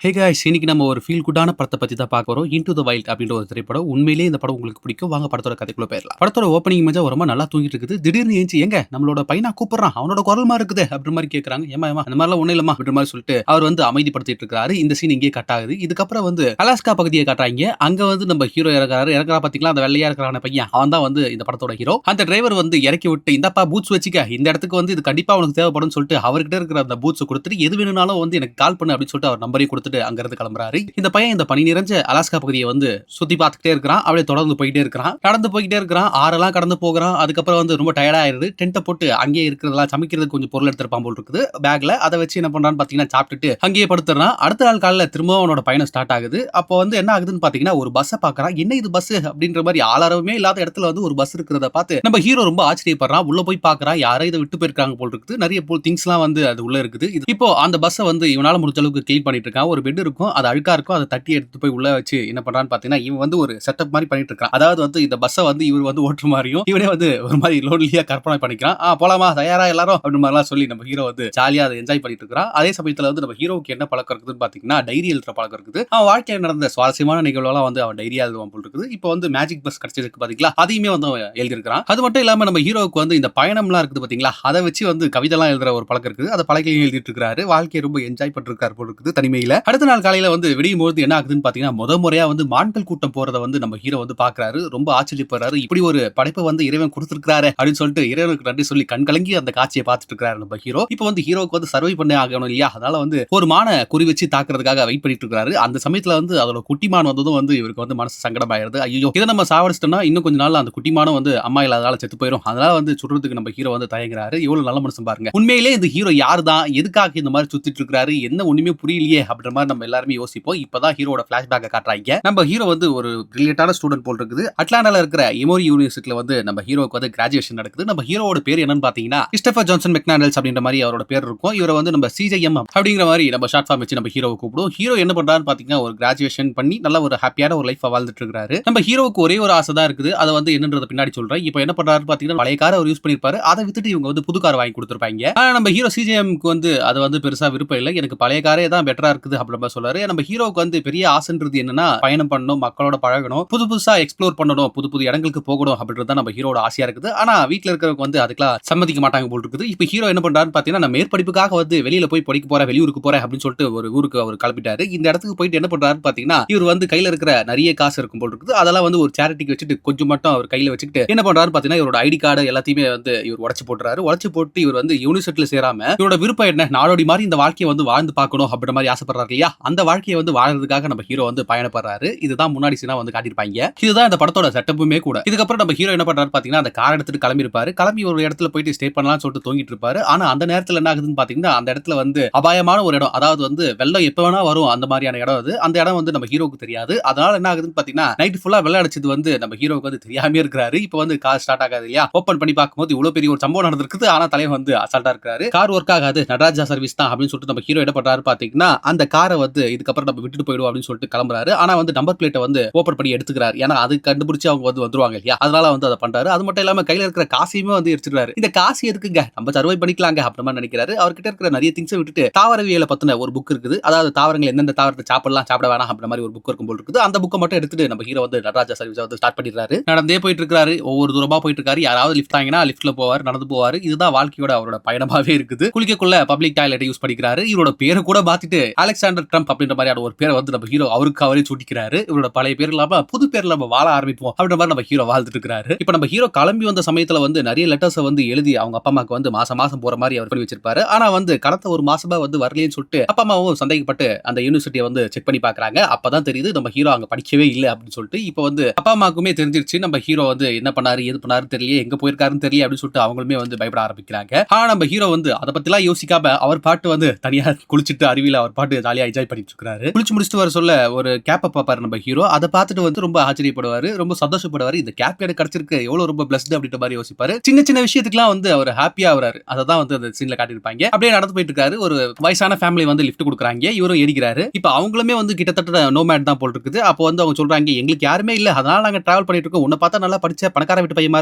Hey guys, இன்னைக்கு நம்ம ஒரு ஃபீல் குட்டான படத்தை பத்தி தான் பார்க்க போறோம். இன்டு த வைல்ட் அப்படின்ற ஒரு திரைப்படம். உண்மையிலேயே இந்த படம் உங்களுக்கு பிடிக்கும். வாங்க படத்தோட கதைக்குள்ள போயிரலாம். படத்தோட ஓப்பனிங் இமேஜா ரொம்ப நல்லா தூங்கிட்டு இருக்குது. திடீர்னு ஏஞ்சி எங்க நம்மளோட பையனா கூப்பிடுறான். அவனோட குரல் மாதிரி இருக்குது அப்படின்ற மாதிரி கேட்கறாங்க. ஏமா ஏமா அந்த மாதிரிலாம் ஒண்ணும் இல்லமா அப்படின்ற மாதிரி சொல்லிட்டு அவர் வந்து அமைதிப்படுத்திட்டு இருக்காரு. இந்த சீன் இங்கே கட் ஆகுது. இதுக்கப்புறம் வந்து அலாஸ்கா பகுதியை காட்டுறாங்க. அங்க வந்து நம்ம ஹீரோ இறக்குறா பாத்தீங்களா, அந்த வெள்ளையா இருக்கிறான பையன். அவன் தான் வந்து இந்த படத்தோட ஹீரோ. அந்த டிரைவர் வந்து இறக்கி விட்டு இந்தப்பா பூட்ஸ் வச்சுக்க, இந்த இடத்துக்கு வந்து இது கண்டிப்பா அவனுக்கு தேவைப்படும் சொல்லிட்டு அவர்கிட்ட இருக்கிற அந்த பூட்ஸ் கொடுத்துட்டு எது வேணும்னாலும் வந்து எனக்கு கால் பண்ணு அப்படின்னு சொல்லிட்டு அவர் நம்பரையும் கொடுத்துட்டு அங்க இருந்து கிளம்புறாரு. இந்த பையன் இந்த பனி நிறைஞ்ச அலாஸ்கா பகுதியை வந்து சுத்தி பார்த்துட்டே இருக்கிறான். அப்படியே தொடர்ந்து போயிட்டே இருக்கிறான். நடந்து போயிட்டே இருக்கிறான். ஆறெல்லாம் கடந்து போகிறான். அதுக்கப்புறம் வந்து ரொம்ப டயர்ட் ஆயிருது. டென்ட்டை போட்டு அங்கேயே இருக்கிறதெல்லாம் சமைக்கிறதுக்கு கொஞ்சம் பொருள் எடுத்திருப்பான் போல் இருக்குது பேக்ல. அதை வச்சு என்ன பண்றான்னு பாத்தீங்கன்னா சாப்பிட்டுட்டு அங்கேயே படுத்துறான். அடுத்த நாள் காலையில திரும்பவும் அவனோட பயணம் ஸ்டார்ட் ஆகுது. அப்போ வந்து என்ன ஆகுதுன்னு பாத்தீங்கன்னா ஒரு பஸ்ஸை பாக்குறான். என்ன இது பஸ் அப்படின்ற மாதிரி ஆளாரமே இல்லாத இடத்துல வந்து ஒரு பஸ் இருக்கிறத பார்த்து நம்ம ஹீரோ ரொம்ப ஆச்சரியப்படுறான். உள்ள போய் பாக்குறான். யாரோ இதை விட்டு போயிருக்காங்க போல் இருக்குது. நிறைய திங்ஸ் எல்லாம் வந்து அது உள்ள இருக்குது. இப்போ அந்த பஸ்ஸை வந்து இவனால முடிஞ்ச அளவுக்கு கிளீன் பண்ணிட்டு இருக்கான். ஒரு பெட் இருக்கும், அது அழுக்கா இருக்கும். அதை தட்டி எடுத்து போய் உள்ள வச்சு என்ன பண்றான்னு பாத்தீங்கன்னா இவன் வந்து ஒரு செட்டப் மாதிரி பண்ணிட்டு இருக்கான். அதாவது வந்து இந்த பஸ்ஸை வந்து இவர் வந்து ஓட்டுற மாதிரியும் இவனே வந்து ஒரு மாதிரி லோன்லியா கற்பனை பண்ணிக்கிறான். போலாமா தயாரா எல்லாரும் அப்படி மாதிரிலாம் சொல்லி நம்ம ஹீரோ வந்து ஜாலியா அதை என்ஜாய் பண்ணிட்டு இருக்கான். அதே சமயத்துல வந்து நம்ம ஹீரோவுக்கு என்ன பழக்கம் இருக்குதுன்னு பாத்தீங்கன்னா டைரி எழுதுற பழக்கம் இருக்குது. அவன் வாழ்க்கையில் நடந்த சுவாரஸ்யமான நிகழ்வுலாம் வந்து அவன் டைரியா எழுதுவான் போல் இருக்குது. இப்போ வந்து மேஜிக் பஸ் கிடைச்சிருக்கு பாத்தீங்களா, அதையுமே வந்து அவன் எழுதியிருக்கான். அது மட்டும் இல்லாம நம்ம ஹீரோவுக்கு வந்து இந்த பயணம்லாம் இருக்குது பாத்தீங்களா, அதை வச்சு வந்து கவிதைலாம் எழுதுற ஒரு பழக்கம் இருக்குது. அதை பழகையும் எழுதிட்டு இருக்காரு. வாழ்க்கையை ரொம்ப என்ஜாய் பண்ணிருக்காரு போல் இருக்குது தனிமையில. அடுத்த நாள் காலையில வந்து விடியும் போது என்ன ஆகுதுன்னு பாத்தீங்கன்னா முறையா வந்து மான்கள் கூட்டம் போறத வந்து நம்ம ஹீரோ வந்து பாக்குறாரு. ரொம்ப ஆச்சரியப்படுறாரு. இப்படி ஒரு படைப்பை வந்து இறைவன் கொடுத்திருக்காரு அப்படின்னு சொல்லிட்டு இறைவனுக்கு நன்றி சொல்லி கண் கலங்கி அந்த காட்சியை பார்த்துட்டு இருக்காரு நம்ம ஹீரோ. இப்போ வந்து ஹீரோக்கு வந்து சர்வை பண்ண ஆகணும் இல்லையா, அதனால வந்து ஒரு மான குறி வச்சு தாக்குறதுக்காக வெயிட் பண்ணிட்டு இருக்காரு. அந்த சமயத்துல வந்து அதோட குட்டிமான் வந்ததும் வந்து இவருக்கு வந்து மனசு சங்கடமாயிருது. ஐயோ, இதை நம்ம சாவடிச்சிட்டோம்னா இன்னும் கொஞ்ச நாள் அந்த குட்டிமானும் வந்து அம்மா இல்லாததால செத்து போயிடும். அதனால வந்து சுடுறதுக்கு நம்ம ஹீரோ வந்து தயங்குறாரு. எவ்வளவு நல்ல மனுஷன் பாருங்க. உண்மையிலே இந்த ஹீரோ யாரு தான், எதுக்காக இந்த மாதிரி சுத்திட்டு இருக்காரு, என்ன ஒண்ணுமே புரியலையே அப்படின்ற மாதிரி நம்ம எல்லாருமே யோசிப்போம். இப்பதான் ஹீரோட பிளாஷ்பேக்கை காட்டுறாங்க. நம்ம ஹீரோ வந்து ஒரு பிரில்லியன்ட்டான ஸ்டூடண்ட் போல் இருக்குது. அட்லாண்டால இருக்கிற எமோரி யூனிவர்சிட்டில வந்து நம்ம ஹீரோக்கு வந்து கிராஜுவேஷன் நடக்குது. நம்ம ஹீரோவோட பேர் என்னன்னு பாத்தீங்கன்னா கிறிஸ்டோபர் ஜான்சன் மெக்னாண்டல்ஸ் அப்படின்ற மாதிரி அவரோட பேர் இருக்கும். இவரை வந்து நம்ம சிஜேஎம் அப்படிங்கிற மாதிரி நம்ம ஷார்ட் ஃபார்ம் வச்சு நம்ம ஹீரோவை கூப்பிடுவோம். ஹீரோ என்ன பண்றாருன்னு பாத்தீங்கன்னா ஒரு கிராஜுவேஷன் பண்ணி நல்ல ஒரு ஹாப்பியான ஒரு லைஃப் வாழ்ந்துட்டு இருக்காரு. நம்ம ஹீரோவுக்கு ஒரே ஒரு ஆசை தான் இருக்குது. அதை வந்து என்னன்றத பின்னாடி சொல்றேன். இப்போ என்ன பண்றாருன்னு பாத்தீங்கன்னா பழைய காரை அவர் யூஸ் பண்ணிருப்பாரு. அதை வித்துட்டு இவங்க வந்து புது கார் வாங்கி கொடுத்துருப்பாங்க. ஆனா நம்ம ஹீரோ சிஜேஎம்க்கு வந்து அது வந்து பெருசா விருப்பம் இல்லை. எனக்கு பழைய காரே தான் பெட்டரா இருக்குது அப்படின்ற சொல்றாரு. நம்ம ஹீரோவுக்கு வந்து பெரிய ஆசைன்றது என்னன்னா பயணம் பண்ணணும், மக்களோட பழகணும், புது புதுசா எக்ஸ்ப்ளோர் பண்ணணும், புது புது இடங்களுக்கு போகணும் அப்படின்றது தான் நம்ம ஹீரோட ஆசையா இருக்குது. ஆனா வீட்ல இருக்கிறவங்க வந்து அதுக்கெல்லாம் சம்மதிக்க மாட்டாங்க போல் இருக்குது. இப்போ ஹீரோ என்ன பண்றாருன்னு பாத்தீங்கன்னா நான் மேற்படிப்புக்காக வந்து வெளியில போய் படிக்க போறேன், வெளியூருக்கு போறேன் அப்படின்னு சொல்லிட்டு ஒரு ஊருக்கு அவர் கிளம்பிட்டாரு. இந்த இடத்துக்கு போயிட்டு என்ன பண்றாருன்னு பாத்தீங்கன்னா இவர் வந்து கையில இருக்கிற நிறைய காசு இருக்கும் போல் இருக்குது. அதெல்லாம் வந்து ஒரு சேரிட்டிக்கு வச்சுட்டு கொஞ்சம் மட்டும் அவர் கையில வச்சுக்கிட்டு என்ன பண்றாரு பாத்தீங்கன்னா இவரோட ஐடி கார்டு எல்லாத்தையுமே வந்து இவர் உடைச்சு போட்டுறாரு. உடைச்சு போட்டு இவர் வந்து யூனிவர்சிட்டியில சேராம இவரோட விருப்பம் என்ன, நாடோடி மாதிரி இந்த வாழ்க்கையை வந்து வாழ்ந்து பார்க்கணும் அப்படின்ற மாதிரி ஆசைப்படுறாரு இல்லையா, அந்த வாழ்க்கையை வந்து வாழறதுக்காக நம்ம ஹீரோ வந்து பயணப்படுறாரு. இதுதான் முன்னாடி சீனா வந்து காட்டியிருப்பாங்க. இதுதான் இந்த படத்தோட செட்டப்புமே கூட. இதுக்கப்புறம் நம்ம ஹீரோ என்ன பண்றாரு பாத்தீங்கன்னா அந்த கார் எடுத்துட்டு கிளம்பி இருப்பாரு. கிளம்பி ஒரு இடத்துல போயிட்டு ஸ்டே பண்ணலாம்னு சொல்லிட்டு தூங்கிட்டு இருப்பாரு. ஆனா அந்த நேரத்துல என்ன ஆகுதுன்னு பாத்தீங்கன்னா அந்த இடத்துல வந்து அபாயமான ஒரு இடம், அதாவது வந்து வெள்ளம் எப்ப வேணா வரும் அந்த மாதிரியான இடம் அது. அந்த இடம் வந்து நம்ம ஹீரோக்கு தெரியாது. அதனால என்ன ஆகுதுன்னு பாத்தீங்கன்னா நைட் ஃபுல்லா வெள்ளம் அடிச்சது வந்து நம்ம ஹீரோக்கு வந்து தெரியாம இருக்கிறாரு. இப்போ வந்து கார் ஸ்டார்ட் ஆகாது இல்லையா, ஓபன் பண்ணி பார்க்கும்போது இவ்வளவு பெரிய ஒரு சம்பவம் நடந்திருக்குது. ஆனா தலைவன் வந்து அசால்ட்டா இருக்காரு. கார் ஒர்க் ஆகாது, நடராஜா சர்வீஸ் தான் அப்படின்னு சொல்லிட்டு நம்ம ஹீரோ என்ன பண்றாரு பாத்தீங்கன்னா அந்த காரை வந்து இதுக்கப்புறம் நம்ம விட்டுட்டு போயிடுவோம் அப்படின்னு சொல்லிட்டு கிளம்புறாரு. ஆனா வந்து நம்பர் பிளேட்டை வந்து ஓபன் பண்ணி எடுத்துக்கிறாரு. ஏன்னா அது கண்டுபிடிச்சு அவங்க வந்து வந்துருவாங்க இல்லையா, அதனால வந்து அதை பண்றாரு. அது மட்டும் இல்லாம கையில இருக்கிற காசையுமே வந்து எடுத்துக்கிறாரு. இந்த காசு எதுக்குங்க, நம்ம சர்வை பண்ணிக்கலாங்க அப்படிமா நினைக்கிறாரு. அவர்கிட்ட இருக்கிற நிறைய திங்ஸை விட்டுட்டு தாவரவியலை பத்தின ஒரு புக் இருக்குது, அதாவது தாவரங்கள் எந்தெந்த தாவரத்தை சாப்பிடலாம் சாப்பிட வேணாம் அப்படின்ற மாதிரி ஒரு புக் இருக்கும் போல் இருக்குது. அந்த புக்கை மட்டும் எடுத்துட்டு நம்ம ஹீரோ வந்து நடராஜா சர்வீஸ் வந்து ஸ்டார்ட் பண்ணிடுறாரு. நடந்தே போயிட்டு இருக்காரு. ஒவ்வொரு தூரமா போயிட்டு இருக்காரு. யாராவது லிஃப்ட் தாங்கினா லிஃப்ட்ல போவார், நடந்து போவாரு. இதுதான் வாழ்க்கையோட அவரோட பயணமாவே இருக்குது. குளிக்கக்குள்ள பப்ளிக் டாய்லெட் யூஸ் பண்ணிக்கிறாரு. இவரோட பேரை கூட மாத்திட்டு அலெக்சாண்டர் ட்ரம்ப் அப்படின்ற மாதிரியான ஒரு பேரை வந்து நம்ம ஹீரோ அவருக்கு அவரே சூட்டிக்கிறாரு. இவரோட பழைய பேர் இல்லாம புது பேர்ல நம்ம வாழ ஆரம்பிப்போம் அப்படின்ற மாதிரி நம்ம ஹீரோ வாழ்ந்துட்டு இருக்காரு. இப்போ நம்ம ஹீரோ கிளம்பி வந்த சமயத்துல வந்து நிறைய லெட்டர்ஸ் வந்து எழுதி அவங்க அப்பா அம்மாக்கு வந்து மாசம் மாசம் போற மாதிரி அவர் பண்ணி வச்சிருப்பாரு. ஆனா வந்து கடந்த ஒரு மாசமா வந்து வரலன்னு சொல்லிட்டு அப்பா அம்மாவும் சந்தேகப்பட்டு அந்த யூனிவர்சிட்டியை வந்து செக் பண்ணி பாக்குறாங்க. அப்பதான் தெரியுது நம்ம ஹீரோ அங்க படிக்கவே இல்லை அப்படின்னு சொல்லிட்டு. இப்போ வந்து அப்பா அம்மாக்குமே தெரிஞ்சிருச்சு நம்ம ஹீரோ வந்து என்ன பண்ணாரு எது பண்ணாரு தெரியல, எங்க போயிருக்காருன்னு தெரியல அப்படின்னு சொல்லிட்டு அவங்களுமே வந்து பயப்பட ஆரம்பிக்கிறாங்க. ஆனா நம்ம ஹீரோ வந்து அதை பத்திலாம் யோசிக்காம அவர் பாட்டு வந்து தனியா குளிச்சுட்டு அருவியில அவர் பாட்டு ஜாலியா என்ஜாய் பண்ணிட்டு இருக்காரு. குளிச்சு முடிச்சுட்டு வர சொல்ல ஒரு கேப்பை பாப்பாரு நம்ம ஹீரோ. அதை பார்த்துட்டு வந்து ரொம்ப ஆச்சரியப்படுவாரு, ரொம்ப சந்தோஷப்படுவாரு. இந்த கேப் எனக்கு கிடைச்சிருக்கு, எவ்வளவு ரொம்ப பிளஸ்ட் அப்படின்ற மாதிரி யோசிப்பாரு. சின்ன சின்ன விஷயத்துக்குலாம் வந்து அவர் ஹாப்பியா ஆகுறாரு. அதான் வந்து அந்த சீன்ல காட்டியிருப்பாங்க. அப்படியே நடந்து போயிட்டு இருக்காரு. ஒரு வயசான ஃபேமிலி வந்து லிஃப்ட் கொடுக்குறாங்க. இவரும் ஏறிக்கிறாரு. இப்போ அவங்களுமே வந்து கிட்டத்தட்ட நோமேட் தான் போல் இருக்குது. அப்போ வந்து அவங்க சொல்றாங்க எங்களுக்கு யாருமே இல்ல, அதனால நாங்க டிராவல் பண்ணிட்டு இருக்கோம். உன்னை பார்த்தா நல்லா படிச்ச பணக்கார வீட்டு பையமா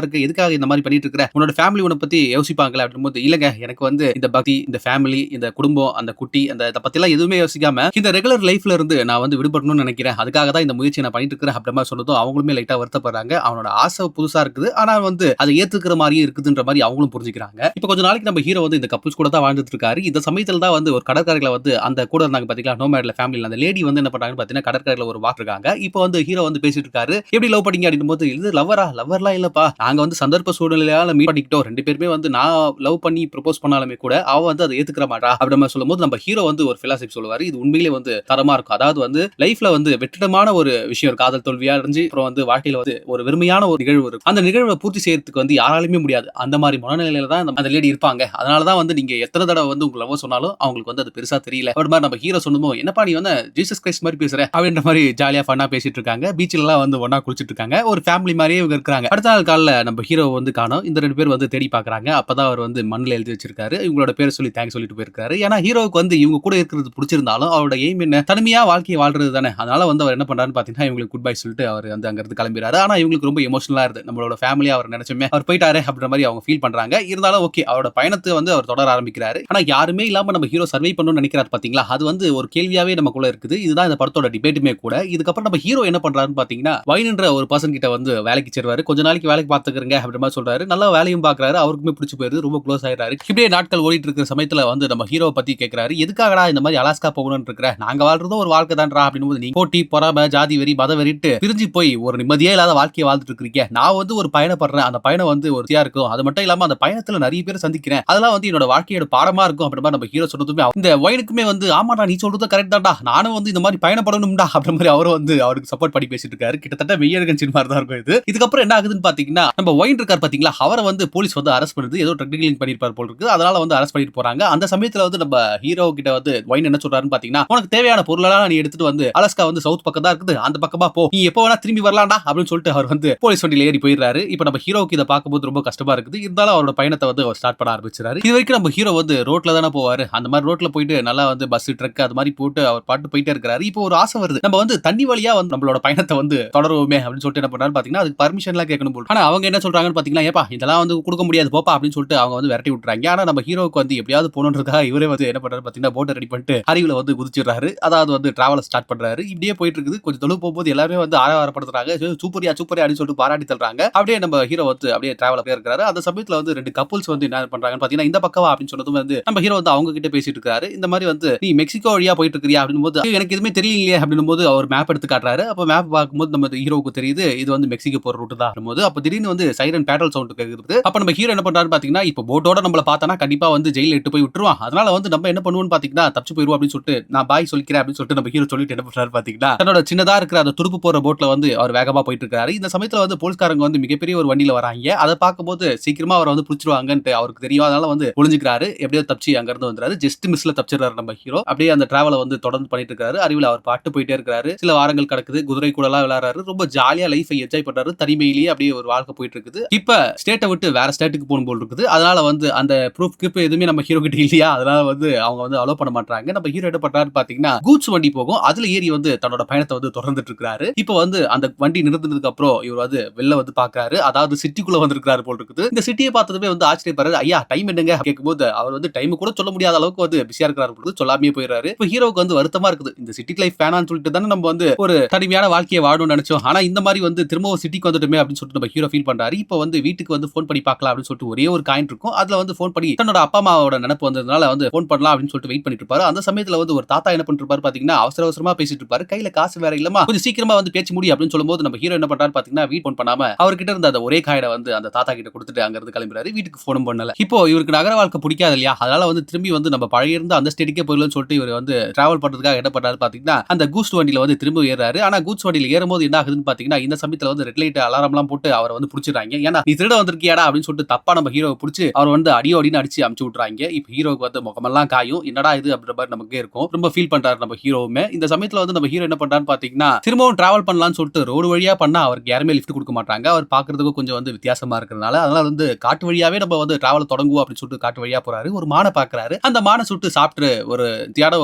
இருக்கு, எதுக்காக இந்த மாதிரி பண்ணிட்டு இருக்க, உன்னோட ஃபேமிலி உன்னை பத்தி யோசிப்பாங்களா அப்படிங்கும்போது இல்லங்க எனக்கு வந்து இந்த பக்தி, இந்த ஃபேமிலி, இந்த குடும்பம், அந்த குட்டி, அந்த இதை பத்தி எல்லாம் எதுவுமே யோசிக்காம யோசிக்காம இந்த ரெகுலர் லைஃப்ல இருந்து நான் வந்து விடுபடணும்னு நினைக்கிறேன், அதுக்காக தான் இந்த முயற்சியை நான் பண்ணிட்டு இருக்கிறேன் அப்படின்ற மாதிரி சொன்னதும் அவங்களுமே லைட்டா வருத்தப்படுறாங்க. அவனோட ஆசை புதுசா இருக்குது, ஆனா வந்து அதை ஏத்துக்கிற மாதிரியே இருக்குதுன்ற மாதிரி அவங்களும் புரிஞ்சுக்கிறாங்க. இப்ப கொஞ்ச நாளைக்கு நம்ம ஹீரோ வந்து இந்த கப்புள்ஸ் கூட தான் வாழ்ந்துட்டு இருக்காரு. இந்த சமயத்துல தான் வந்து ஒரு கடற்கரையில வந்து அந்த கூட இருந்தாங்க பாத்தீங்களா, நோமேட்ல ஃபேமிலில அந்த லேடி வந்து என்ன பண்றாங்கன்னு பாத்தீங்கன்னா கடற்கரையில ஒரு வாக் இருக்காங்க. இப்போ வந்து ஹீரோ வந்து பேசிட்டு இருக்காரு. எப்படி லவ் பண்ணீங்க அப்படின்னும் போது, இது லவ்வர்லாம் இல்லப்பா, நாங்க வந்து சந்தர்ப்ப சூழ்நிலையால மீட் பண்ணிக்கிட்டோம். ரெண்டு பேருமே வந்து நான் லவ் பண்ணி ப்ரொபோஸ் பண்ணாலுமே கூட அவ வந்து அதை ஏத்துக்கிற மாட்டா அப்படின்ற மாதிரி சொல்லும்போது நம்ம ஹீரோ வந்து ஒரு பிலாசபி சொல்லுவாரு. இது உண்மையிலே வந்து தரமா இருக்கும். அதாவது வந்து லைஃப்ல வந்து வெற்றிடமான ஒரு விஷயம் இருக்கு. காதல் தோல்வியா இருந்துச்சு, அப்புறம் வந்து வாழ்க்கையில வந்து ஒரு வெறுமையான ஒரு நிகழ்வு இருக்கு. அந்த நிகழ்வை பூர்த்தி செய்யறதுக்கு வந்து யாராலுமே முடியாது. அந்த மாதிரி மனநிலையில தான் அந்த லேடி இருப்பாங்க. அதனால தான் வந்து நீங்க எத்தனை தடவை வந்து உங்க லவ் சொன்னாலும் அவங்களுக்கு வந்து அது பெருசா தெரியல. ஒரு மாதிரி நம்ம ஹீரோ சொன்னமோ, என்னப்பா நீ வந்து ஜீசஸ் கிரைஸ்ட் மாதிரி பேசுற அப்படின்ற மாதிரி ஜாலியா ஃபன்னா பேசிட்டு இருக்காங்க. பீச்ல எல்லாம் வந்து ஒண்ணா குளிச்சிட்டு இருக்காங்க. ஒரு ஃபேமிலி மாதிரியே இவங்க இருக்காங்க. அடுத்த நாள் காலைல நம்ம ஹீரோ வந்து காணோம். இந்த ரெண்டு பேர் வந்து தேடி பாக்குறாங்க. அப்பதான் அவர் வந்து மண்ணில் எழுதி வச்சிருக்காரு. இவங்களோட பேரை சொல்லி தேங்க்ஸ் சொல்லிட்டு போயிருக்காரு. ஏன்னா ஹீரோவுக்கு வந்து இவங்க கூட இருக்கிறது பிடிச்சிருந்தாலும் அவரோட எய்ம் என்ன, தனிமையா வாழ்க்கையை வாழ்றது தானே. அதனால வந்து அவர் என்ன பண்றாருன்னு பாத்தீங்கன்னா இவங்களுக்கு குட் பை சொல்லிட்டு அவர் வந்து அங்க இருந்து கிளம்பிறாரு. ஆனா இவங்களுக்கு ரொம்ப எமோஷனலா இருக்கு. நம்மளோட ஃபேமிலியா அவர் நினைச்சோமே அவர் போயிட்டாரு அப்படின்ற மாதிரி அவங்க ஃபீல் பண்றாங்க. இருந்தாலும் ஓகே, அவரோட பயணத்தை வந்து அவர் தொடர ஆரம்பிக்கிறாரு. ஆனா யாருமே இல்லாம நம்ம ஹீரோ சர்வை பண்ணணும்னு நினைக்கிறாரு பாத்தீங்களா, அது வந்து ஒரு கேள்வியாவே நமக்குள்ள இருக்குது. இதுதான் இந்த படத்தோட டிபேட்டுமே கூட. இதுக்கப்புறம் நம்ம ஹீரோ என்ன பண்றாருன்னு பாத்தீங்கன்னா வைன்ன்ற ஒரு பர்சன் கிட்ட வந்து வேலைக்கு சேருவாரு. கொஞ்ச நாளைக்கு வேலைக்கு பாத்துக்கிறங்க அப்படின்ற மாதிரி சொல்றாரு. நல்லா வேலையும் பாக்குறாரு. அவருக்குமே பிடிச்சு போயிருது. ரொம்ப க்ளோஸ் ஆயிடுறாரு. இப்படியே நாட்கள் ஓடிட்டு இருக்கிற சமயத்துல வந்து நம்ம ஹீரோ பத்தி கேக்குறாரு. எதுக்காகடா இந்த மாதிரி அலாஸ்கா போகணும்னு இருக்கிற, நாங்க வாழ்றதும் ஒரு வாழ்க்கை தான்டா அப்படின்னு போது, நீ போட்டி பொறாம ஜாதி வெறி மத வெறிட்டு பிரிஞ்சு போய் ஒரு நிம்மதியே இல்லாத வாழ்க்கையை வாழ்ந்துட்டு இருக்கீங்க. நான் வந்து ஒரு பயணப்படுறேன். அந்த பயணம் வந்து ஒரு இருக்கும். அது மட்டும் இல்லாம அந்த பயணத்துல நிறைய பேர் சந்திக்கிறேன். அதெல்லாம் வந்து என்னோட வாழ்க்கையோட பாடமா இருக்கும் அப்படின்ற மாதிரி நம்ம ஹீரோ சொன்னதுமே இந்த வைனுக்குமே வந்து ஆமாடா நீ சொல்றது கரெக்ட் தான்டா, நானும் வந்து இந்த மாதிரி பயணப்படணும்டா அப்படின்ற மாதிரி அவரும் வந்து அவருக்கு சப்போர்ட் பண்ணி பேசிட்டு இருக்காரு. கிட்டத்தட்ட மெய்யழகன் சினிமா தான் இருக்கும் இது. இதுக்கப்புறம் என்ன ஆகுதுன்னு பாத்தீங்கன்னா நம்ம வைன் இருக்கார் பாத்தீங்களா, அவரை வந்து போலீஸ் வந்து அரெஸ்ட் பண்ணுது. ஏதோ ட்ரக் டீலிங் பண்ணிருப்பார் போல இருக்கு. அதனால வந்து அரெஸ்ட் பண்ணிட்டு போறாங்க. அந்த சமயத்துல வந்து நம்ம ஹீரோ கிட்ட வந்து வைன் என்ன சொல்றாருன்னு பாத்தீங்கன்னா, உனக்கு தேவையான பொருளெல்லாம் நீ எடுத்துட்டு வந்து அலாஸ்கா வந்து சவுத் பக்கம் தான் இருக்குது, அந்த பக்கமா போ, நீ எப்போ வேணா திரும்பி வரலாம்டா அப்படின்னு சொல்லிட்டு அவர் வந்து போலீஸ் வண்டியில ஏறி போயிடுறாரு. இப்போ நம்ம ஹீரோக்கு இதை பார்க்கும்போது ரொம்ப கஷ்டமா இருக்குது. இருந்தாலும் அவரோட பயணத்தை வந்து அவர் ஸ்டார்ட் பண்ண ஆரம்பிச்சாரு. இது வரைக்கும் நம்ம ஹீரோ வந்து ரோட்ல தானே போவாரு. அந்த மாதிரி ரோட்ல போயிட்டு நல்லா வந்து பஸ் ட்ரக் அது மாதிரி போட்டு அவர் பாட்டு போயிட்டே இருக்காரு. இப்போ ஒரு ஆசை வருது, நம்ம வந்து தண்ணி வழியா வந்து நம்மளோட பயணத்தை வந்து தொடருவோமே அப்படின்னு சொல்லிட்டு என்ன பண்றாரு பாத்தீங்கன்னா அதுக்கு பர்மிஷன் எல்லாம் கேட்கணும் போல. ஆனா அவங்க என்ன சொல்றாங்கன்னு பாத்தீங்கன்னா, ஏப்பா இதெல்லாம் வந்து கொடுக்க முடியாது போப்பா அப்படின்னு சொல்லிட்டு அவங்க வந்து விரட்டி விட்டுறாங்க. ஆனா நம்ம ஹீரோக்கு வந்து எப்படியாவது போகணுன்றதுக்காக இவரே வந்து என்ன பண்றாரு பாத்தீங்கன்னா போட்டை ரெடி பண்ணிட்டு அருவில வந்து குதிச்சிடுறாரு. அதாவது வந்து டிராவல ஸ்டார்ட் பண்றாரு. இப்படியே போயிட்டு இருக்குது. கொஞ்சம் தொலைவு போகும்போது எல்லாருமே வந்து ஆரவாரப்படுத்துறாங்க. சூப்பரியா சூப்பரியா அப்படின்னு சொல்லிட்டு பாராட்டி தள்ளுறாங்க. அப்படியே நம்ம ஹீரோ வந்து அப்படியே டிராவல போய் இருக்காரு. அந்த சமயத்துல வந்து ரெண்டு கப்புள்ஸ் வந்து என்ன பண்றாங்கன்னு பாத்தீங்கன்னா இந்த பக்கவா அப்படின்னு சொன்னதும் வந்து நம்ம ஹீரோ வந்து அவங்க கிட்ட பேசிட்டு இருக்காரு. இந்த மாதிரி வந்து நீ மெக்சிகோ வழியா போயிட்டு இருக்கியா அப்படின்னு போது எனக்கு எதுவுமே தெரியலையே அப்படின்னு போது அவர் மேப் எடுத்து காட்டுறாரு. அப்ப மேப் பார்க்கும்போது நம்ம ஹீரோவுக்கு தெரியுது இது வந்து மெக்சிகோ போற ரூட் தான் போது. அப்ப திடீர்னு வந்து சைரன் பேட்ரோல் சவுண்ட் கேக்குது. அப்ப நம்ம ஹீரோ என்ன பண்றாரு பாத்தீங்கன்னா, இப்ப போட்டோட நம்மள பார்த்தானா கண்டிப்பா வந்து ஜெயில இட்டு போய் விட்டுருவான். அதனால வந்து நம்ம என்ன பண்ணுவோம்னு பாத்தீங்கன்னா தப்பிச்சு போயிருவோம் அப்படின்னு சொல்லிட்டு நான் பாய் சொல்லிக்கிறேன் அப்படின்னு சொல்லிட்டு நம்ம ஹீரோ சொல்லிட்டு என்ன பண்றாரு பாத்தீங்கன்னா தன்னோட சின்னதா இருக்கிற அந்த துடுப்பு போற போட்ல வந்து அவர் வேகமா போயிட்டு இருக்காரு. இந்த சமயத்துல வந்து போலீஸ்காரங்க வந்து மிகப்பெரிய ஒரு வண்டியில வராங்க. அதை பார்க்கும்போது சீக்கிரமா அவர் வந்து புடிச்சிருவாங்கன்னு அவருக்கு தெரியும். அதனால வந்து ஒளிஞ்சுக்கிறாரு. எப்படியோ தப்பிச்சு அங்க இருந்து வந்துறாரு. ஜஸ்ட் மிஸ்ல தப்பிச்சிடுறாரு நம்ம ஹீரோ. அப்படியே அந்த டிராவலை வந்து தொடர்ந்து பண்ணிட்டு இருக்காரு. அறிவுல அவர் பாட்டு போயிட்டே இருக்காரு. சில வாரங்கள் கடக்குது. குதிரை கூட எல்லாம் விளையாடுறாரு. ரொம்ப ஜாலியா லைஃபை என்ஜாய் பண்றாரு. தனிமையிலேயே அப்படியே ஒரு வாழ்க்கை போயிட்டு இருக்குது. இப்ப ஸ்டேட்டை விட்டு வேற ஸ்டேட்டுக்கு போகணும் போல் இருக்குது. அதனால வந்து அந்த ப்ரூஃப் கிப் எதுவுமே நம்ம ஹீரோ கிட்ட இல்லையா, அதனால வந்து அவங்க வந்து அலோ பண்ண மாட்டாங்க. நம்ம ஹீரோ என்ன பண்றாரு பாத்தீங்கன்னா கூட்ஸ் வண்டி போகும். அதுல ஏறி வந்து தன்னோட பயணத்தை வந்து தொடர்ந்துட்டு இருக்காரு. இப்ப வந்து அந்த வண்டி நிறுத்தினதுக்கு அப்புறம் இவர் வந்து வெளில வந்து பாக்குறாரு. அதாவது சிட்டிக்குள்ள வந்திருக்காரு போல் இருக்குது. இந்த சிட்டியை பார்த்ததுமே வந்து ஆச்சரியப்படுறாரு. ஐயா டைம் என்னங்க கேட்கும்போது அவர் வந்து டைம் கூட சொல்ல முடியாத அளவுக்கு வந்து பிஸியா இருக்கிறாரு போல சொல்லாமே போயிடுறாரு. இப்ப ஹீரோவுக்கு வந்து வருத்தமா இருக்குது. இந்த சிட்டி லைஃப் வேணாம்னு சொல்லிட்டு தானே நம்ம வந்து ஒரு தனிமையான வாழ்க்கையை வாழணும்னு நினைச்சோம். ஆனா இந்த மாதிரி வந்து திரும்பவும் சிட்டிக்கு வந்துட்டுமே அப்படின்னு சொல்லிட்டு நம்ம ஹீரோ ஃபீல் பண்றாரு. இப்ப வந்து வீட்டுக்கு வந்து போன் பண்ணி பார்க்கலாம் அப்படின்னு சொல்லிட்டு ஒரே ஒரு காயின் இருக்கும். அதுல வந்து போன் பண்ணி தன்னோட அப்பா அம்மாவோட நினைப்பு வந்ததுனால வந்து போன் பண்ணலாம் அப்படின்னு சொல்லிட்டு வெயிட் பண்ணிட்டு இருப்பாரு. அந்த சமயத்துல வந்து ஒரு தாத்தா என்ன பண்ணிட்டு இருப்பாரு பாத்தீங்கன்னா அவசர அவசரமா பேசிட்டு இருப்பாரு. கையில காசு வேற இல்லமா, கொஞ்சம் சீக்கிரமா வந்து பேச்சு முடி அப்படின்னு சொல்லும்போது நம்ம ஹீரோ என்ன பண்றாரு பாத்தீங்கன்னா வீட் போன் பண்ணாம அவர்கிட்ட இருந்த அந்த ஒரே காயினை வந்து அந்த தாத்தா கிட்ட கொடுத்துட்டு அங்க இருந்து கிளம்புறாரு. வீட்டுக்கு போனும் பண்ணல. இப்போ இவருக்கு நகர வாழ்க்கை பிடிக்காது இல்லையா, அதனால வந்து திரும்பி வந்து நம்ம பழைய இருந்து அந்த ஸ்டேட்டுக்கே போயிடலாம்னு சொல்லிட்டு இவர் வந்து டிராவல் பண்றதுக்காக என்ன பண்றாரு பாத்தீங்கன்னா அந்த கூஸ்ட் வண்டியில வந்து திரும்ப ஏறாரு. ஆனா கூஸ்ட் வண்டியில ஏறும்போது என்ன ஆகுதுன்னு பாத்தீங்கன்னா இந்த சமயத்துல வந்து ரெட் லைட் அலாரம் எல்லாம் போட்டு அவரை வந்து புடிச்சிடுறாங்க. ஏன்னா நீ திருட வந்திருக்கியாடா அப்படின்னு சொல்லிட்டு தப்பா நம்ம ஹீரோவை பிடிச்சி அவர் வந்து அடியோடின்னு அடிச்சு அமுச்சு விட்டுறாங்க. இப்ப ஹீரோவுக்கு வந்து முகமெல்லாம் காயும். என்னடா இது அப்படின்ற மாதிரி நமக்கே இருக்கும். ரொம்ப ஃபீல் பண்றாரு நம்ம ஹீரோவுமே. இந்த சமயத்துல வந்து நம்ம ஹீரோ என்ன பண்றான்னு பாத்தீங்கன்னா திரும்பவும் டிராவல் பண்ணலாம்னு சொல்லிட்டு ரோடு வழியா பண்ணா அவருக்கு யாருமே லிஃப்ட் கொடுக்க மாட்டாங்க. அவர் பாக்குறதுக்கு கொஞ்சம் வந்து வித்தியாசமா இருக்கிறதுனால அதனால வந்து காட்டு வழியாவே நம்ம வந்து டிராவல் தொடங்குவோம் அப்படின்னு சொல்லிட்டு காட்டு வழியா போறாரு. ஒரு மானை பாக்குறாரு. அந்த மானை சுட்டு சாப்பிட்டு ஒரு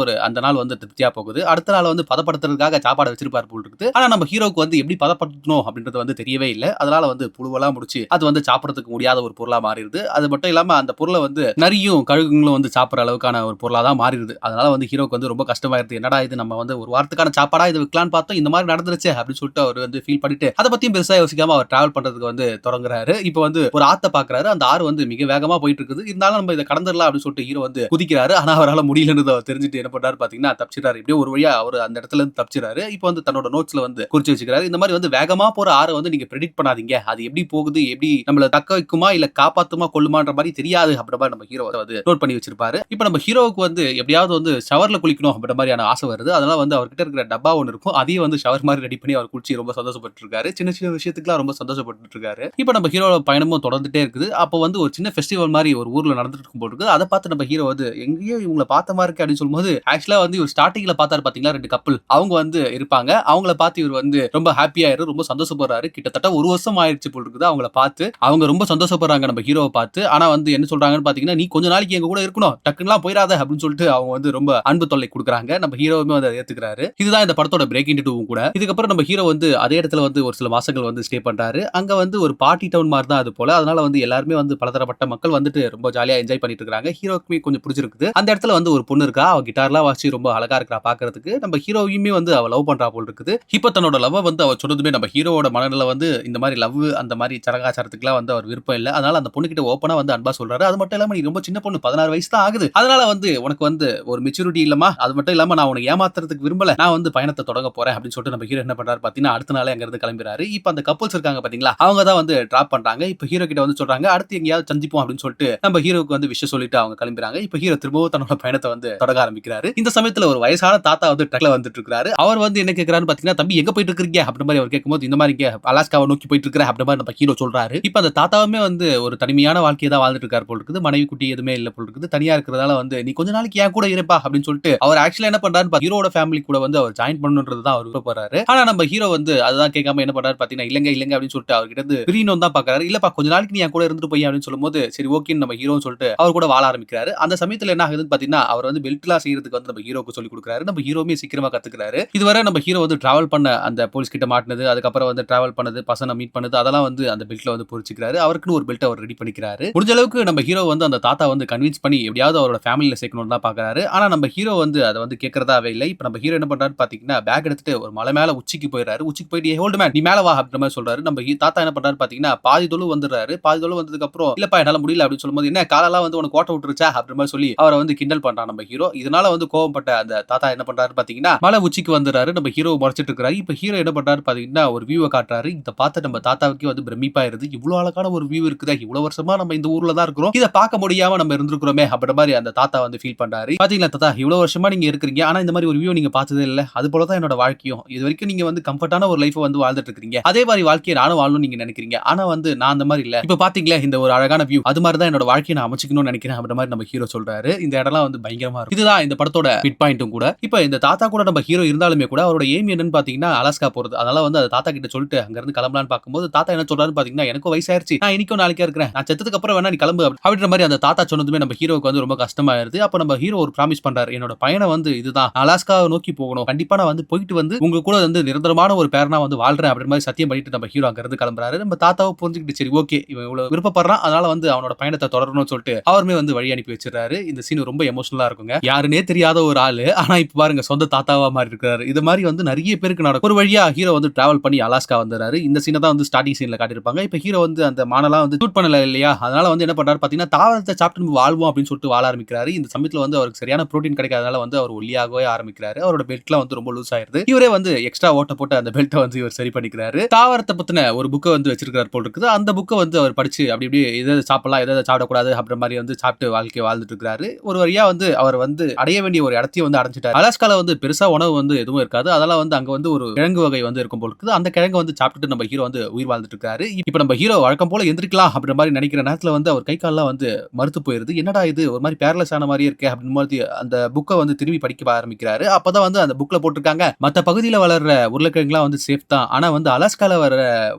ஒரு அந்த நாள் வந்து திருப்தியா போகுது. அடுத்த நாள் வந்து பதப்படுத்துறதுக்காக சாப்பாடு வச்சிருப்பாரு போல் இருக்குது. ஆனா நம்ம ஹீரோக்கு வந்து எப்படி பதப்படுத்தணும் அப்படின்றது வந்து தெரியவே இல்லை. அதனால வந்து புழுவெல்லாம் முடிச்சு அது வந்து சாப்பிடறதுக்கு முடியாத ஒரு பொருளா மாறிடுது. அது மட்டும் இல்லாம அந்த பொருளை வந்து நரியும் கழுகுங்களும் வந்து சாப்பிடுற அளவுக்கான ஒரு பொருளா தான் மாறிடுது. அதனால வந்து ஹீரோக்கு ஹீரோக்கு வந்து ரொம்ப கஷ்டமாயிருது. என்னடா இது நம்ம வந்து ஒரு வாரத்துக்கான சாப்பாடா இது விக்கலான்னு பார்த்தோம். இந்த மாதிரி நடந்துருச்சே அப்படின்னு சொல்லிட்டு அவர் வந்து ஃபீல் பண்ணிட்டு அத பத்தியும் பெருசா யோசிக்காம அவர் டிராவல் பண்றதுக்கு வந்து தொடங்குறாரு. இப்போ வந்து ஒரு ஆத்த பார்க்குறாரு. அந்த ஆறு வந்து மிக வேகமா போயிட்டு இருக்குது. இருந்தாலும் நம்ம இத கடந்துடலாம் அப்படின்னு சொல்லிட்டு ஹீரோ வந்து குதிக்கிறாரு. ஆனா அவரால முடியலன்றத அவர் தெரிஞ்சுட்டு என்ன பண்றாரு பார்த்தீங்கன்னா, தப்பிச்சிறாரு. எப்படியோ ஒரு வழியா அவரு அந்த இடத்துல இருந்து தப்பிச்சிறாரு. இப்போ வந்து தன்னோட நோட்ஸ்ல வந்து குறிச்சு வச்சுக்கிறாரு. இந்த மாதிரி வந்து வேகமா போற ஆற வந்து நீங்க பிரெடிக்ட் பண்ணாதீங்க. அது எப்படி போகுது, எப்படி நம்மள தக்க வைக்குமா, இல்ல காப்பாத்துமா, கொல்லுமான்ற மாதிரி தெரியாது அப்படின்ற மாதிரி நம்ம ஹீரோ வந்து நோட் பண்ணி வச்சிருப்பாரு. இப்போ நம்ம ஹீரோவுக்கு வந்து எப்படியாவது வந்து ஷவர்ல குளிக்கணும் அப்படின்ற மாதிரியான ஆசை வருது. அதனால வந்து அவர்கிட்ட இருக்கிற டப்பா ஒண்ணு இருக்கும். அதையும் வந்து ஷவர் மாதிரி ரெடி பண்ணி அவர் குளிச்சு ரொம்ப சந்தோஷப்பட்டு இருக்காரு. சின்ன சின்ன விஷயத்துக்குலாம் ரொம்ப சந்தோஷப்பட்டு இருக்காரு. இப்போ நம்ம ஹீரோட பயணமும் தொடர்ந்துட்டே இருக்குது. அப்போ வந்து ஒரு சின்ன ஃபெஸ்டிவல் மாதிரி ஒரு ஊர்ல நடந்துட்டு இருக்கும் போல இருக்குது. அத பார்த்து நம்ம ஹீரோ வந்து எங்கேயோ இவங்கள பார்த்த மாதிரி இருக்கு அப்படின்னு சொல்லும்போது ஆக்சுவலா வந்து இவர் ஸ்டார்டிங்ல பார்த்தாரு பாத்தீங்களா 2 கப்பிள் அவங்க வந்து இருப்பாங்க. அவங்கள பார்த்து இவர் வந்து ரொம்ப ஹாப்பியாயிரு ரொம்ப சந்தோஷப்படுறாரு. கிட்டத்தட்ட 1 வருஷம் ஆயிடுச்சு போல இருக்குது அவங்கள பார்த்து. அவங்க ரொம்ப சந்தோஷப்படுறாங்க நம்ம ஹீரோவ பார்த்து. ஆனா வந்து என்ன சொல்றாங்கன்னு பாத்தீங்கன்னா, "நீ கொஞ்ச நாளைக்கு எங்க கூட இருக்கணும். டக்குன்னுலாம் போயிராத" அப்படின்னு சொல்லிட்டு அவங்க வந்து ரொம்ப அன்பு தொல்லை குடுக்குறாங்க. நம்ம ஹீரோவுமே வந்து அத ஏத்துக்கிறாரு. இதுதான் இந்த படத்தோட பிரேக் இன்டு 2 கூட. இதுக்கப்புறம் நம்ம ஹீரோ வந்து அதே இடத்துல வந்து ஒரு சில மாசங்கள் வந்து ஸ்டே பண்றாரு. அங்க வந்து ஒரு பார்ட்டி டவுன் மாதிரி தான் அது போல. அதனால வந்து எல்லாருமே வந்து பலதரப்பட்ட மக்கள் வந்துட்டு ரொம்ப ஜாலியா என்ஜாய் பண்ணிட்டு இருக்காங்க. ஹீரோக்குமே கொஞ்சம் பிடிச்சிருக்குது. அந்த இடத்துல வந்து ஒரு பொண்ணு இருக்கா. அவ கிட்டார்லாம் வாசிச்சு ரொம்ப அழகா இருக்கா பார்க்கறதுக்கு. நம்ம ஹீரோவையுமே வந்து அவ லவ் பண்றா போல இருக்குது. இப்ப தன்னோட லவ்வ வந்து அவ சொன்னதுமே நம்ம ஹீரோவோட மனநிலை வந்து இந்த மாதிரி லவ் அந்த மாதிரி சரகாச்சாரத்துக்குலாம் வந்து அவர் விருப்பம் இல்ல. அதனால அந்த பொண்ணு கிட்ட ஓப்பனா வந்து அன்பா சொல்றாரு. அது மட்டும் இல்லாம நீ ரொம்ப சின்ன பொண்ணு 16 வயசு தான் ஆகுது. அதனால வந்து உனக்கு வந்து ஒரு மெச்சூரிட்டி இல்லமா. அது மட்டும் இல்லாம நான் உன்னை ஏமாத்துறதுக்கு விரும்பல. நான் வந்து பயணத்தை தொடங்க போறேன் அப்படின்னு சொல்லிட்டு நம்ம ஹீரோ என்ன பண்றாரு பாத்தீங்கன்னா அடுத்த நாளே அங்க இருந்து கிளம்பிறாரு. இப்ப அந்த கப்பல்ஸ் இருக்காங்க பாத்தீங்களா அவங்க தான் வந்து டிராப் பண்றாங்க. இப்ப ஹீரோ கிட்ட வந்து சொல்றாங்க அடுத்து எங்கேயாவது சந்திப்போம் அப்படின்னு சொல்லிட்டு நம்ம ஹீரோக்கு வந்து விஷயம் சொல்லிட்டு அவங்க கிளம்பிறாங்க. இப்ப ஹீரோ திரும்பவும் தன்னோட பயணத்தை வந்து தொடங்க ஆரம்பிக்கிறாரு. இந்த சமயத்துல ஒரு வயசான தாத்தா வந்து ட்ரக்ல வந்துட்டு இருக்காரு. அவர் வந்து என்ன கேக்குறாரு பாத்தீங்கன்னா தம்பி எங்க போயிட்டு இருக்கீங்க அப்படி மாதிரி அவர் கேட்கும்போது இந்த மாதிரி இங்க அலாஸ்காவை நோக்கி போயிட்டு இருக்கிற அப்படி மாதிரி நம்ம ஹீரோ சொல்றாரு. இப்ப அந்த தாத்தாவுமே வந்து ஒரு தனிமையான வாழ்க்கையை தான் வாழ்ந்துட்டு இருக்காரு போல இருக்குது. மனைவி குட்டி எதுவுமே இல்ல போல இருக்குது. தனியா இருக்கிறதால வந்து நீ கொஞ்ச நாளைக்கு என் கூட இருப்பா அப்படின்னு சொல்லிட்டு அவர் ஆக்சுவலா என்ன பண்றாரு ஹீரோட ஃபேமிலி கூட வந்து அவர் ஜாயின் பண்ணணும்ன்றது தான் அவர் விருப்பப்படுறாரு. ஆனா நம்ம ஹீரோ வந்து அதுதான் கேட்காம என்ன பண்றாரு பாத்தீங்கன்னா இல்லங்க இல்லங்க அப்படின்னு சொல்லிட்டு அவர்கிட்ட இருந்து பிரியணும் தான் பாக்குறாரு. இல்லப்பா கொஞ்ச நாளைக்கு நீ என் கூட இருந்துட்டு போய் அப்படின்னு சொல்லும்போது சரி ஓகேன்னு நம்ம ஹீரோன்னு சொல்லிட்டு அவர் கூட வாழ ஆரம்பிக்கிறாரு. அந்த சமயத்துல என்ன ஆகுதுன்னு பாத்தீங்கன்னா அவர் வந்து பெல்ட்லாம் செய்யறதுக்கு வந்து நம்ம ஹீரோக்கு சொல்லி கொடுக்குறாரு. நம்ம ஹீரோமே சீக்கிரமா கத்துக்கிறாரு. இதுவரை நம்ம ஹீரோ வந்து டிராவல் பண்ண அந்த போலீஸ் கிட்ட மாட்டினது அதுக்கப்புறம் வந்து டிராவல் பண்ணது பசங்க மீட் பண்ணது அதெல்லாம் வந்து அந்த பெல்ட்ல வந்து பொறிச்சுக்கிறாரு. அவருக்குன்னு ஒரு பெல்ட் அவர் ரெடி பண்ணிக்கிறாரு. முடிஞ்ச அளவுக்கு நம்ம ஹீரோ வந்து அந்த தாத்தா வந்து கன்வின்ஸ் பண்ணி எப்படியாவது அவரோட ஃபேமிலில சேர்க்கணும்னு தான் பாக்குறாரு. ஆனா நம்ம ஹீரோ வந்து அதை வந்து கேட்கறதாவே இல்லை. இப்ப நம்ம ஹீரோ என்ன பண்றாரு பாத்தீங்கன்னா பேக் எடுத்துட்டு ஒரு மலை மேல உச்சிக்கு போயிடுறாரு. உச்சிக்கு போயிட்டு ஹோல்ட் மேன் நீ மேல வா அப்படின்ற மாதிரி சொல்றாரு. நம்ம தாத்தா என்ன பண்றாரு பாத்தீங்கன்னா பாதி தொழு வந்துடுறாரு. பாதி தொழு வந்ததுக்கு அப்புறம் இல்லப்பா என்னால முடியல அப்படின்னு சொல்லும்போது என்ன காலெல்லாம் வந்து உனக்கு ஓட்ட விட்டுருச்சா அப்படின்ற மாதிரி சொல்லி அவரை வந்து கிண்டல் பண்றான் நம்ம ஹீரோ. இதனால வந்து கோவப்பட்ட அந்த தாத்தா என்ன பண்றாரு பாத்தீங்கன்னா மலை உச்சிக்கு வந்துறாரு. நம்ம ஹீரோ முறைச்சிட்டு இருக்காரு. இப்ப ஹீரோ என்ன பண்றாரு பாத்தீங்கன்னா ஒரு வியூவை காட்டுறாரு. இத பார்த்து நம்ம தாத்தாவுக்கே வந்து பிரமிப்பாயிருது. இவ்வளவு அழகான ஒரு வியூ இருக்குதா இவ்வளவு வருஷமா நம்ம இந்த ஊர்ல தான் இருக்கிறோம். இத பார்க்க முடியாம நம்ம இருந்திருக்கிறோமே அப்படின்ற மாதிரி அந்த தாத்தா வந்து ஃபீல் பண்றாரு. பாத்தீங்களா தாத்தா இவ்வளவு வருஷமா நீங்க இருக்கிறீங்க. ஆனா இந்த மாதிரி ஒரு வியூ நீங்க பார்த்ததே இல்ல. அது போல தான் என்னோட வாழ்க்கையும். இது வரைக்கும் நீங்க வந்து கம்ஃபர்ட்டான ஒரு லைஃப் வந்து வாழ்ந்துட்டு இருக்கீங்க. அதே மாதிரி வாழ்க்கையை நானும் வாழணும்னு நீங்க நினைக்கிறீங்க. ஆனா வந்து நான் அந்த மாதிரி இல்ல. இப்ப பாத்தீங்களா இந்த ஒரு அழகான வியூ அது மாதிரி தான் என்னோட வாழ்க்கையை நான் அமைச்சுக்கணும்னு நினைக்கிறேன் அப்படின்ற மாதிரி நம்ம ஹீரோ சொல்றாரு. இந்த இடம்லாம் வந்து பயங்கரமா இருக்கும். இதுதான் இந்த படத்தோட மிட் பாயிண்ட்டும் கூட. இப்ப இந்த தாத்தா கூட நம்ம ஹீரோ இருந்தாலுமே கூட அவரோட எய்ம் என்னன்னு பாத்தீங்கன்னா அலாஸ்கா போறது. அதனால வந்து அந்த தாத்தா கிட்ட சொல்லிட்டு அங்க இருந்து கிளம்பலான்னு பார்க்கும்போது தாத்தா என்ன சொல்றாரு பாத்தீங்கன்னா எனக்கும் வயசாயிருச்சு. நான் இன்னைக்கும் நாளைக்கே இருக்கிறேன். நான் செத்ததுக்கு அப்புறம் வேணா நீ கிளம்பு அப்படின்ற மாதிரி அந்த தாத்தா சொன்னதுமே நம்ம ஹீரோக்கு வந்து ரொம்ப கஷ்டமாயிருது. அப்ப நம்ம ஹீரோ ஒரு ப்ராமிஸ் பண்றாரு. என்னோட பயணம் வந்து இதுதான். அலாஸ்காவை நோக்கி போகணும். கண்டிப்பா நான் வந்து போயிட்டு வந்து உங்க கூட வந்து நிரந்தரமான ஒரு பேரனா வந்து வாழ்றேன் அப்படின்ற மாதிரி சத்தியம் பண்ணிட்டு நம்ம ஹீரோ அங்க இருந்து கிளம்புறாரு. நம்ம தாத்தாவை புரிஞ்சுக்கிட்டு சரி ஓகே இவன் இவ்வளவு விருப்பப்படுறான். அதனால வந்து அவனோட பயணத்தை தொடரணும்னு சொல்லிட்டு அவருமே வந்து வழி அனுப்பி வச்சிடறாரு. இந்த சீன் ரொம்ப எமோஷனலா இருக்குங்க. யாருனே தெரியாத ஒரு ஆளு ஆனா இப்ப பாருங்க சொந்த தாத்தாவா மாறி இருக்காரு. இது மாதிரி வந்து நிறைய பேருக்கு நடக்கும். ஒரு வழியா ஹீரோ வந்து டிராவல் பண்ணி அலாஸ்கா வந்துறாரு. இந்த சீனை தான் வந்து ஸ்டார்டிங் சீன்ல காட்டியிருப்பாங்க. இப்ப ஹீரோ வந்து அந்த மானெல்லாம் வந்து ஷூட் பண்ணல இல்லையா? அதனால வந்து என்ன பண்றாரு பாத்தீங்கன்னா தாவரத்தை சாப்பிட்டு நம்ம வாழ்வோம் அப்படின்னு சொல்லிட்டு வாழ ஆரம்பிக்கிறாரு. இந்த சமயத்துல வந்து அவருக்கு சரியான புரோட்டீன் கிடைக்காதனால வந்து அவர் ஒல்லியாகவே ஆரம்பிக்கிறாரு. அவரோட பெல்ட்லாம் வந்து ரொம்ப லூஸ் ஆயிருது. இவரே வந்து எக்ஸ்ட்ரா ஓட்ட போட்டு அந்த பெல்ட்டை வந்து இவர் சரி பண்ணிக்கிறாரு. தாவரத்தை பத்தின ஒரு புக்கை வந்து வச்சிருக்காரு போல் இருக்குது. அந்த புக்கை வந்து அவர் படிச்சு அப்படி இப்படி எதை சாப்பிடலாம் எதை சாப்பிடக்கூடாது அப்படின்ற மாதிரி வந்து சாப்பிட்டு வாழ்க்கையை வாழ்ந்துட்டு இருக்காரு. ஒரு வழியா வந்து அவர் வந்து அடைய வேண்டிய ஒரு இடத்தையும் வந்து அடைஞ்சிட்டாரு. அலாஸ்கால வந்து பெருசா உணவு வந்து எதுவும் இருக்காது. அதெல்லாம் வந்து அங்க வந்து ஒரு கிழங்கு வகை வந்து இருக்கும் போல் இருக்குது. அந்த கிழங்கு வந்து சாப்பிட்டுட்டு நம்ம ஹீரோ வந்து உயிர் வாழ்ந்துட்டு இருக்காரு. இப்ப நம்ம ஹீரோ வழக்கம் போல எந்திரிக்கலாம் அப்படின்ற மாதிரி நினைக்கிற நேரத்துல வந்து அவர் கை கால்லாம் வந்து மறுத்து போயிருது. என்னடா இது ஒரு மாதிரி பேரலைஸ் ஆன மாதிரியே இருக்கே அப்படின்னு மாதிரி அந்த புக்கை வந்து திரும்பி படிக்க ஆரம்பிக்கிறாரு. அப்பதான் வந்து அந்த புக்ல போட்டிருக்காங்க மத்த பகுதியில வளர்ற உருளைக்கிழங்குலாம் வந்து சேஃப் தான். ஆனா வந்து அலாஸ்கால வர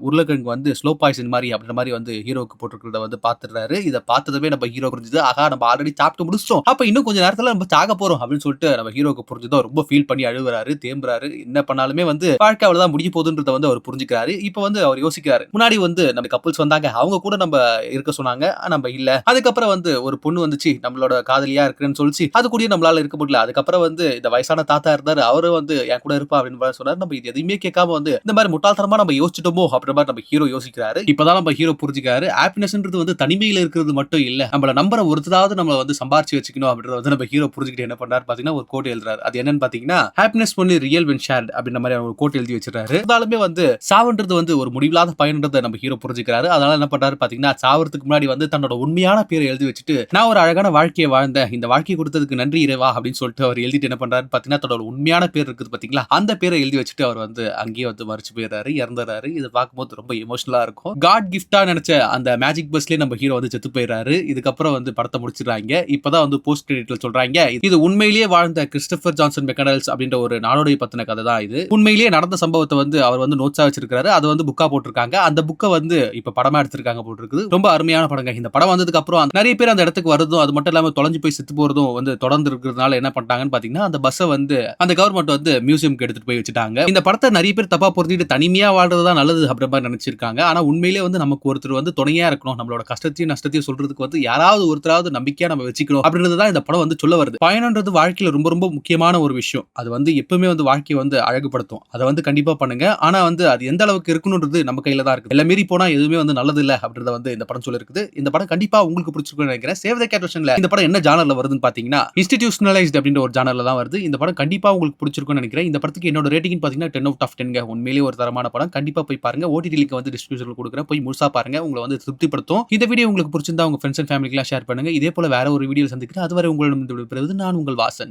உருளைக்கிழங்கு வந்து ஸ்லோ பாய்சன் மாதிரி அப்படின்ற மாதிரி வந்து ஹீரோக்கு போட்டிருக்கிறத வந்து பாத்துறாரு. இதை பார்த்ததுமே நம்ம ஹீரோ புரிஞ்சுது. ஆகா நம்ம ஆல்ரெடி சாப்பிட்டு முடிச்சிட்டோம். அப்ப இன்னும் கொஞ்ச நேரத்துல நம்ம சாக போறோம் அப்படின்னு சொல்லிட்டு நம்ம ஹீரோக்கு புரிஞ்சுதோ ரொம்ப ஃபீல் பண்ணி அழுகுறாரு, தேம்புறாரு. என்ன பண்ணாலுமே வந்து வாழ்க்கை அவ்வளவுதான் முடிய போகுதுன்றத வந்து அவர் புரிஞ்சுக்கிறாரு. இப்ப வந்து அவர் யோசிக்கிறாரு. முன்னாடி வந்து நம்ம கப்பல்ஸ் வந்தாங்க. அவங்க கூட நம்ம இருக்க சொன்னாங்க. நம்ம இல்ல. அதுக்கப்புறம் வந்து ஒரு பொண்ணு வந்துச்சு நம்மளோட காதலியா இருக்குன்னு சொல்லிச்சு. அது கூட நம்மளால இருக்க முடியல. அதுக்கப்புறம் வந்து இந்த வயசான தாத்தா இருந்தாரு. அவரும் வந்து என் கூட இருப்பா அப்படின்னு சொன்னாரு. நம்ம இது எதையுமே கேட்காம வந்து இந்த மாதிரி முட்டாள்தனமா நம்ம யோசிச்சிட்டோமோ அப்படின்ற மாதிரி நம்ம ஹீரோ யோசிக்கிறாரு. இப்பதான் நம்ம ஹீரோ புரிஞ்சுக்காரு. ஹாப்பினஸ்ன்றது வந்து தனிமையில இருக்கிறது மட்டும் இல்ல. நம்மள நம்புற ஒருத்தராவது நம்ம வந்து சம்பாரிச்சு வச்சுக்கணும் அப்படின்றத வந்து நம்ம ஹீரோ புரிஞ்சுக்கிட்டு என்ன பண்றாரு பாத்தீங்கன்னா ஒரு கோட் எழுதுறாரு. அது என்னன்னு பாத்தீங்கன்னா happiness only real when shared அப்படின்ற மாதிரி ஒரு கோட் எழுதி வச்சிருக்காரு. இருந்தாலுமே வந்து சாவுன்றது வந்து ஒரு முடிவில்லாத பயன்ன்றதை நம்ம ஹீரோ புரிஞ்சுக்கிறாரு. அதனால என்ன பண்றாரு பாத்தீங்கன்னா சாவறதுக்கு முன்னாடி வந்து தன்னோட உண்மையான பேரை எழுதி வச்சுட்டு நான் ஒரு அழகான வாழ்க்கையை வாழ்ந்தேன். இந்த வாழ்க்கையை கொடுத்ததுக்கு நன்றி இறைவா அப்படின்னு சொல்லிட்டு அவர் எழுதிட்டு என்ன பண்றாரு பாத்தீங்கன்னா தன்னோட உண்மையான பேர் இருக்குது பாத்தீங்களா அந்த பேரை எழுதி வச்சுட்டு அவர் வந்து அங்கேயே வந்து மறிச்சு போயிடுறாரு, இறந்துறாரு. இது பார்க்கும்போது ரொம்ப எமோஷனலா இருக்கும். காட் கிஃப்டா நினைச்ச அந்த மேஜிக் பஸ்லயே நம்ம ஹீரோ வந்து செத்து போயிடுறாரு. இதுக்கப்புறம் வந்து படத்தை முடிச்சிடறாங்க. இப்பதான் வந்து போஸ்ட் கிரெடிட்ல சொல்றாங்க இது உண்மையிலேயே வாழ்ந்த கிறிஸ்டோபர் ஜான்சன் மெக்கடல்ஸ் அப்படின்ற ஒரு நாடோடி பத்தின கதை தான் இது. உண்மையிலேயே நடந்த சம்பவத்தை வந்து அவர் வந்து நோட்ஸா வச்சிருக்காரு. அதை வந்து புக்கா போட்டிருக்காங்க. அந்த புக்கை வந்து இப்ப படமா எடுத்திருக்காங்க போட்டிருக்குது. ரொம்ப அருமையான படங்க. இந்த படம் வந்ததுக்கு அப்புறம் நிறைய பேர் அந்த இடத்துக்கு வரதும் அது மட்டும் இல்லாம தொலைஞ்சு போய் செத்து போறதும் வந்து தொடர்ந்து இருக்கிறதுனால என்ன பண்ணிட்டாங்கன்னு பாத்தீங்கன்னா அந்த பஸ்ஸை வந்து அந்த கவர்மெண்ட் வந்து மியூசியம்க்கு எடுத்துட்டு போய் வச்சுட்டாங்க. இந்த படத்தை நிறைய பேர் தப்பா பொருத்திட்டு தனிமையா வாழ்றதுதான் நல்லது அப்படின்ற மாதிரி நினைச்சிருக்காங்க. ஆனா உண்மையிலேயே வந்து நமக்கு ஒருத்தர் வந்து துணையா இருக்கணும், நம்மளோட கஷ்டத்தையும் நஷ்டத்தையும் சொல்றதுக்கு வந்து யாராவது ஒருத்தராவது நம்பிக்கையா நம்ம வச்சுக்கணும் அப்படின்றதுதான் இந்த படம் வந்து சொல்ல வருது. பயணம்ன்றது வாழ்க்கையில ரொம்ப ரொம்ப முக்கியமான ஒரு விஷயம். அது வந்து எப்பவுமே வந்து வாழ்க்கையை வந்து அழகுபடுத்தும். அதை வந்து கண்டிப்பா பண்ணுங்க. ஆனா வந்து அது எந்த அளவுக்கு இருக்கணும்ன்றது நம்ம கையில தான் இருக்கு. எல்லாம் மீறி போனா எதுவுமே வந்து நல்லது இல்ல அப்படின்றத வந்து இந்த படம் சொல்லிருக்குது. இந்த படம் கண்டிப்பா உங்களுக்கு பிடிச்சிருக்கும்னு நினைக்கிறேன். சேவ் தி கேட் வெர்ஷன்ல இந்த படம் என்ன ஜானர்ல வருதுன்னு பாத்தீங்கன்னா இன்ஸ்டிடியூஷனலைஸ்ட் அப்படின்ற ஒரு ஜானர்ல தான் வருது. இந்த படம் கண்டிப்பா உங்களுக்கு பிடிச்சிருக்கும்னு நினைக்கிறேன். இந்த படத்துக்கு என்னோட ரேட்டிங் பாத்தீங்கன்னா 10 out of 10 உண்மையிலேயே ஒரு தரமான படம். கண்டிப்பா போய் பாருங்க. ஓடிடி லிங்க் வந்து டிஸ்கிரிப்ஷன்ல கொடுக்குறேன். போய் முழுசா பாருங்க. உங்களை வந்து திருப்திப்படுத்தும். இந்த வீடியோ உங்களுக்கு பிடிச்சிருந்தா உங்க ஃப்ரெண்ட்ஸ் அண்ட் ஃபேமிலிக்கு ஷேர் பண்ணுங்க. இதே போல வேற ஒரு வீடியோ சந்திக்கிறேன். அதுவரை உங்களிடம் விடைபெறுவது நான் உங்கள் வாசன்.